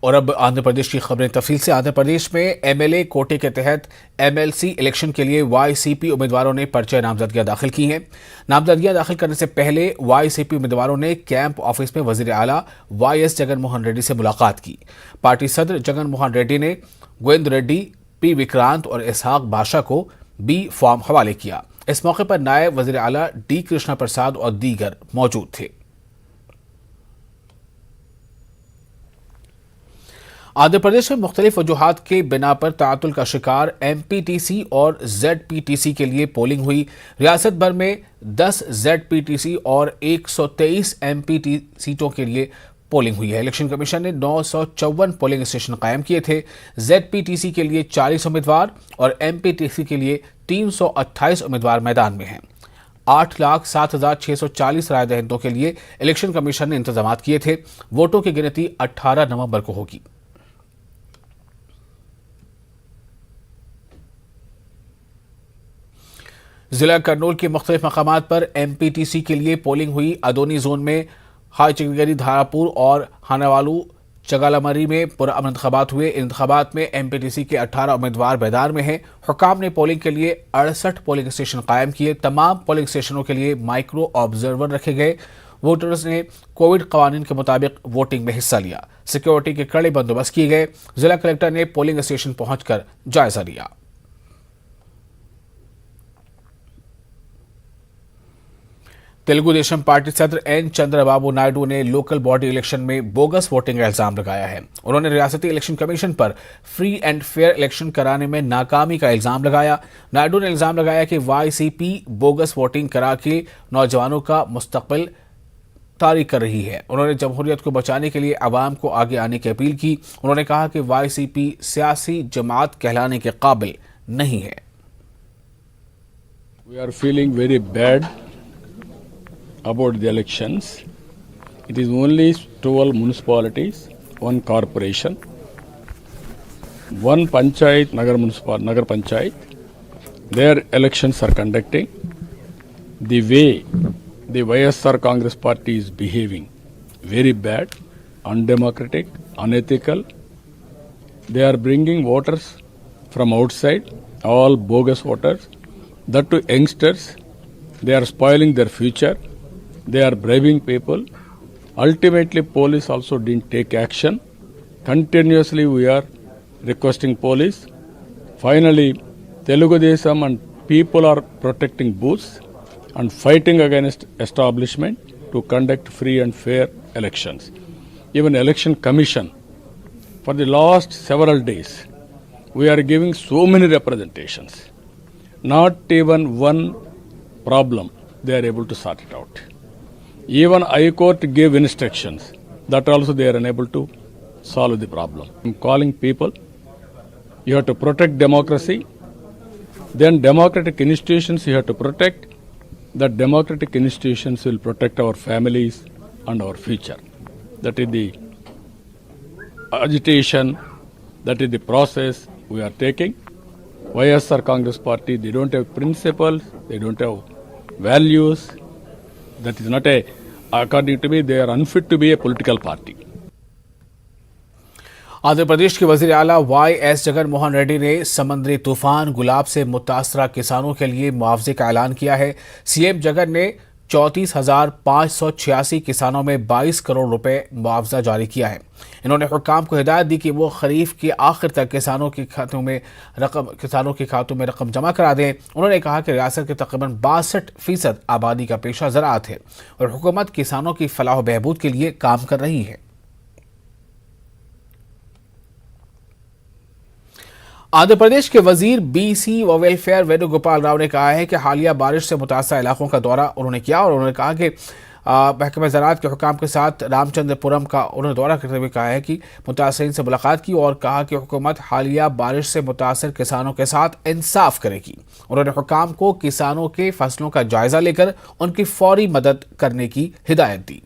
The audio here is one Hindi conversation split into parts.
और अब आंध्र प्रदेश की खबरें तफसील से। आंध्र प्रदेश में एमएलए कोटे के तहत एमएलसी इलेक्शन के लिए वाईसीपी उम्मीदवारों ने पर्चे नामजदगियां दाखिल की हैं। नामजदगियां दाखिल करने से पहले वाईसीपी उम्मीदवारों ने कैंप ऑफिस में वजीर आला वाईएस जगनमोहन रेड्डी से मुलाकात की। पार्टी सदर जगनमोहन रेड्डी ने गोविंद रेड्डी, पी विक्रांत और इसहाक बादशाह को बी फॉर्म हवाले किया। इस मौके पर नायब वजीर आला डी कृष्णा प्रसाद और दीगर मौजूद थे। आंध्र प्रदेश में मुख्तलिफ वजूहात के बिना पर तातुल का शिकार एमपीटीसी और जेडपीटीसी के लिए पोलिंग हुई। रियासत भर में 10 जेडपीटीसी और 123 एमपीटी सीटों के लिए पोलिंग हुई है। इलेक्शन कमीशन ने 954 पोलिंग स्टेशन कायम किए थे। जेडपीटीसी के लिए 40 उम्मीदवार और एमपीटीसी के लिए 328 उम्मीदवार मैदान में हैं। 8,07,640 राय दहिंदों के लिए इलेक्शन कमीशन ने इंतजाम किए थे। वोटों की गिनती 18 नवंबर को होगी। जिला करनूल के मुख्तलिफ मकामात पर एमपीटीसी के लिए पोलिंग हुई। अदोनी जोन में हाई चिकनगिरी, धारापुर और हानावालू चगालामरी में पुरअमन इंतखाबात हुए। इंतखाबात में एमपीटीसी के 18 उम्मीदवार मैदान में हैं। हुकाम ने पोलिंग के लिए 68 पोलिंग स्टेशन कायम किए। तमाम पोलिंग स्टेशनों के लिए माइक्रो ऑब्जर्वर रखे गए। वोटर्स ने कोविड कवानीन के मुताबिक वोटिंग में हिस्सा लिया। सिक्योरिटी के कड़े बंदोबस्त किए गए। जिला कलेक्टर ने पोलिंग स्टेशन पहुंचकर जायजा लिया। तेलुगु देशम पार्टी सदर एन चंद्रबाबू नायडू ने लोकल बॉडी इलेक्शन में बोगस वोटिंग का इल्जाम लगाया है। उन्होंने रियासती इलेक्शन कमीशन पर फ्री एंड फेयर इलेक्शन कराने में नाकामी का इल्जाम लगाया। नायडू ने इल्जाम लगाया कि वाईसीपी बोगस वोटिंग करा के नौजवानों का मुस्तकबिल तारीख कर रही है। उन्होंने जमहूरियत को बचाने के लिए अवाम को आगे आने की अपील की। उन्होंने कहा कि वाईसीपी सियासी जमात कहलाने के काबिल नहीं है। We are feeling very bad about the elections. It is only 12 municipalities, one corporation, one panchayat, Nagar Panchayat. Their elections are conducting. The way the YSR Congress party is behaving, very bad, undemocratic, unethical. They are bringing voters from outside, all bogus voters, that to youngsters. They are spoiling their future. They are bribing people. Ultimately, police also didn't take action. Continuously, we are requesting police. Finally, Telugu Desam and people are protecting booths and fighting against establishment to conduct free and fair elections. Even Election Commission, for the last several days, we are giving so many representations. Not even one problem they are able to sort it out. Even High Court gave instructions, that also they are unable to solve the problem. I'm calling people, you have to protect democracy, then democratic institutions you have to protect. That democratic institutions will protect our families and our future. That is the agitation, that is the process we are taking. YSR Congress party, they don't have principles, they don't have values. That is not according to me, they are unfit to be a political party. Andhra Pradesh के वजीर आला वाईएस जगनमोहन रेड्डी ने समुद्री तूफान गुलाब से मुतासरा किसानों के लिए मुआवजे का ऐलान किया है। सीएम जगन ने 34,586 किसानों में 22 करोड़ रुपए मुआवजा जारी किया है। इन्होंने हुक्काम को हिदायत दी कि वो खरीफ के आखिर तक किसानों के खातों में रकम जमा करा दें। उन्होंने कहा कि रियासत के तकरीबन 62% आबादी का पेशा ज़राअत है और हुकूमत किसानों की फलाह व बहबूद के लिए काम कर रही है। आंध्र प्रदेश के वजीर बीसी व वेलफेयर वेणुगोपाल राव ने कहा है कि हालिया बारिश से मुतासर इलाकों का दौरा उन्होंने किया और उन्होंने कहा कि महकमा ज़राअत के हुकाम के साथ रामचंद्रपुरम का उन्होंने दौरा करते हुए कहा है कि मुतासरीन से मुलाकात की और कहा कि हुकूमत हालिया बारिश से मुतासर किसानों के साथ इंसाफ करेगी। उन्होंने हुकाम को किसानों के फसलों का जायजा लेकर उनकी फौरी मदद करने की हिदायत दी।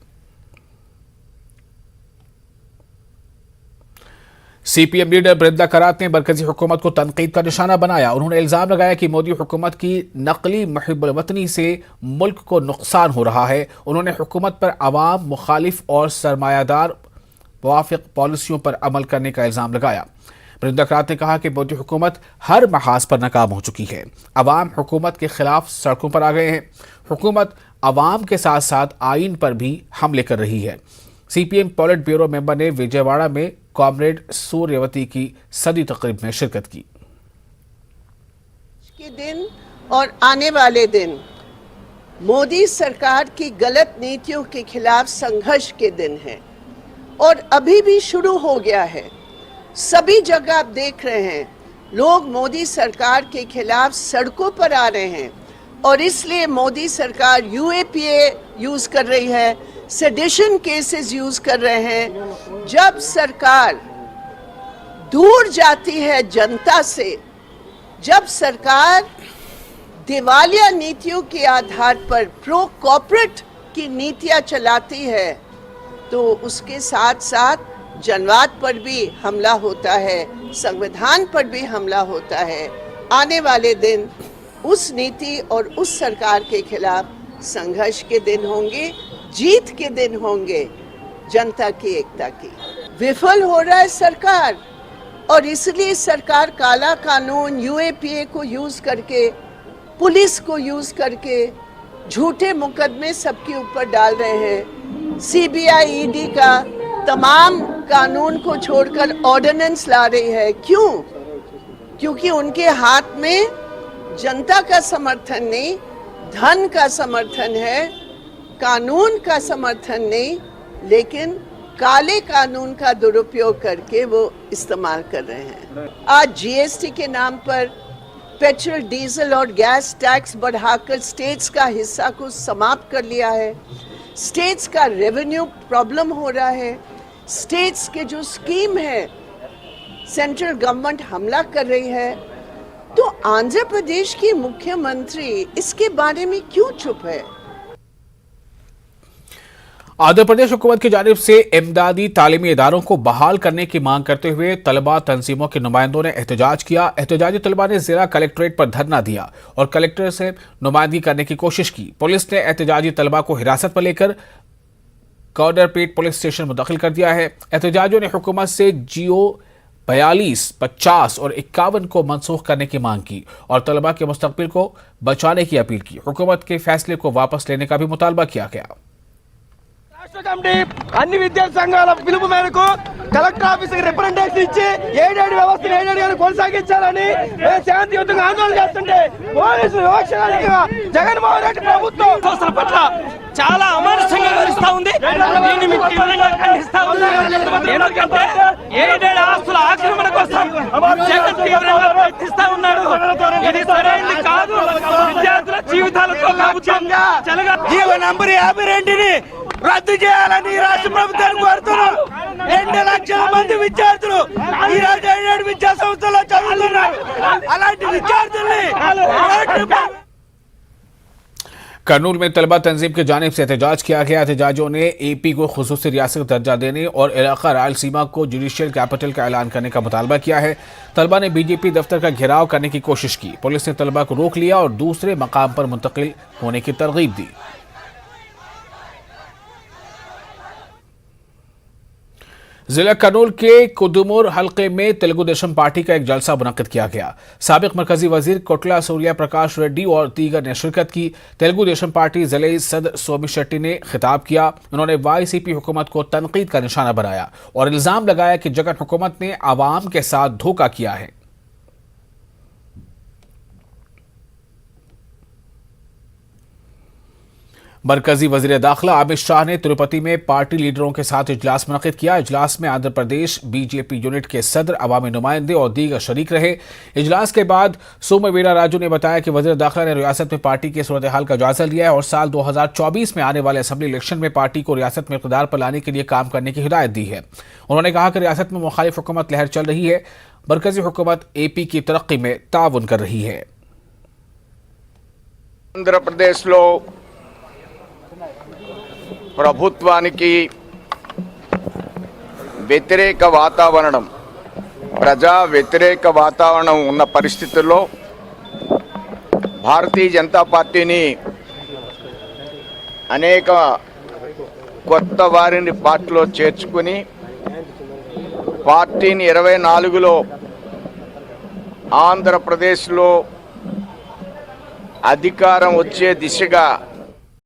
सीपीएम लीडर बृंदा करात ने मरकजी हुकूमत को तनकीद का निशाना बनाया। उन्होंने इल्जाम लगाया कि मोदी हुकूमत की नकली मुहिब्बुल वतनी से मुल्क को नुकसान हो रहा है। उन्होंने हुकूमत पर अवाम, मुखालिफ और सरमायादार मुवाफिक पॉलिसियों पर अमल करने का इल्जाम लगाया। बरिंदरकरात ने कहा कि मोदी हुकूमत हर महाज पर नाकाम हो चुकी है। अवाम हुकूमत के खिलाफ सड़कों पर आ गए हैं। हुकूमत अवाम के साथ साथ आइन पर भी हमले कर रही है। सीपीएम पॉलिट ब्यूरो मेंबर ने विजयवाड़ा में कॉमरेड सूर्यवती की सदी तकरीब में शिरकत की। के दिन और आने वाले दिन मोदी सरकार की गलत नीतियों के खिलाफ संघर्ष के दिन हैं और अभी भी शुरू हो गया है। सभी जगह आप देख रहे हैं लोग मोदी सरकार के खिलाफ सड़कों पर आ रहे हैं और इसलिए मोदी सरकार यूएपीए यूज कर रही है, सेडिशन केसेस यूज कर रहे हैं। जब सरकार दूर जाती है जनता से, जब सरकार दिवालिया नीतियों के आधार पर प्रो कॉर्पोरेट की नीतियां चलाती है, तो उसके साथ साथ जनवाद पर भी हमला होता है, संविधान पर भी हमला होता है। आने वाले दिन उस नीति और उस सरकार के खिलाफ संघर्ष के दिन होंगे, जीत के दिन होंगे जनता की एकता की। विफल हो रहा है सरकार और इसलिए सरकार काला कानून, यूएपीए को यूज करके, पुलिस को यूज करके झूठे मुकदमे सबके ऊपर डाल रहे हैं। सीबीआई, ईडी का तमाम कानून को छोड़कर ऑर्डिनेंस ला रही है। क्यों? क्योंकि उनके हाथ में जनता का समर्थन नहीं, धन का समर्थन है, कानून का समर्थन नहीं, लेकिन काले कानून का दुरुपयोग करके वो इस्तेमाल कर रहे हैं। आज जीएसटी के नाम पर पेट्रोल, डीजल और गैस टैक्स बढ़ाकर स्टेट्स का हिस्सा को समाप्त कर लिया है। स्टेट्स का रेवेन्यू प्रॉब्लम हो रहा है। स्टेट्स के जो स्कीम है सेंट्रल गवर्नमेंट हमला कर रही है। तो आंध्र प्रदेश की मुख्यमंत्री इसके बारे में क्यों चुप है? आंध्र प्रदेश हुकूमत की जानिब से इमदादी तालीमी इदारों को बहाल करने की मांग करते हुए तलबा तंजीमों के नुमाइंदों ने एहतजाज किया। एहतजाजी तलबा ने जिला कलेक्ट्रेट पर धरना दिया और कलेक्टर से नुमाइंदगी करने की कोशिश की। पुलिस ने एहतजाजी तलबा को हिरासत पर लेकर कौडरपेट पुलिस स्टेशन मुंतकिल कर दिया है। एहतजाजियों ने हुकूमत से GO 42, 50 और 51 को मनसूख करने की मांग की और तलबा के मुस्तकबिल को बचाने की अपील की। हुकूमत के फैसले को वापस लेने का भी मुतालबा किया गया। రాష్ట్ర కమిటీ అన్ని విద్యార్థి సంఘాల పిలుపు మేరకు కలెక్టర్ ఆఫీసుకి రిప్రజెంటేషన్ ఇచ్చి ఏడేడు వ్యవస్థను ఏడేడుగా కొనసాగించాలని మేము శాంతియుతంగా ఆందోళన చేస్తుంటే పోలీసులు వివక్షగా జగన్మోహన్ రెడ్డి ప్రభుత్వం సంస్థల పట్ల చాలా అమానుషంగా వ్యవహరిస్తా ఉంది. దీన్ని మేము తీవ్రంగా ఖండిస్తా ఉన్నాం. ఎందుకంటే ఏడేడు ఆస్తుల ఆక్రమణ కోసం జగన్ తీవ్రంగా ప్రయత్నిస్తా ఉన్నాడు. ఇది సరైనది కాదు. విద్యార్థుల జీవితాలతో ప్రభుత్వంగా జీవో నంబర్ 52ని రద్దు చేయాలని రాష్ట్ర ప్రభుత్వాన్ని కోరుతున్నాం. 2 లక్షల మంది విద్యార్థులు ఈ రోజు 7 విద్యా సంస్థల్లో చదువుతున్నారు. అలాంటి విద్యార్థుల్ని कर्नूल में तलबा तंजीम की जानिब से एहतजाज किया गया। एहतजाजियों ने AP को खुसूसी रियासत दर्जा देने और इलाका रायलसीमा को जुडिशियल कैपिटल का ऐलान करने का मुतालबा किया है। तलबा ने BJP दफ्तर का घेराव करने की कोशिश की। पुलिस ने तलबा को रोक लिया और दूसरे मकाम पर मुंतकिल होने की तरगीब दी। जिला कर्नूल के कुदुमुर हल्के में तेलुगु देशम पार्टी का एक जलसा मुनक्किद किया गया। साबिक मरकजी वजीर कोटला सूर्या प्रकाश रेड्डी और दीगर ने शिरकत की। तेलुगु देशम पार्टी जिले सदर सोमी शेट्टी ने खिताब किया। उन्होंने YCP हुकूमत को तनकीद का निशाना बनाया और इल्जाम लगाया कि जगन हुकूमत ने आवाम के साथ धोखा किया है। मरकजी वजीर दाखिला अमित शाह ने तिरुपति में पार्टी लीडरों के साथ इजलास मुनक्किद किया। इजलास में आंध्र प्रदेश BJP यूनिट के सदर, अवामी नुमाइंदे और दीगर शरीक रहे। इजलास के बाद सोमवीरा राजू ने बताया कि वजीर दाखिला ने रियासत में पार्टी की सूरत हाल का जायजा लिया है और साल 2024 में आने वाले असेंबली इलेक्शन में पार्टी को रियासत में इक़्तिदार पर लाने के लिए काम करने की हिदायत दी है। उन्होंने कहा कि रियासत में मुखालिफ हुकूमत लहर चल रही है। मरकजी हुकूमत AP की तरक्की में ताउन कर रही है। आंध्र प्रदेश ప్రభుత్వానికి వ్యతిరేక వాతావరణం, ప్రజా వ్యతిరేక వాతావరణం ఉన్న పరిస్థితుల్లో భారతీయ జనతా పార్టీని అనేక కొత్త వారిని పార్టీలో చేర్చుకుని పార్టీని 24లో ఆంధ్రప్రదేశ్లో అధికారం వచ్చే దిశగా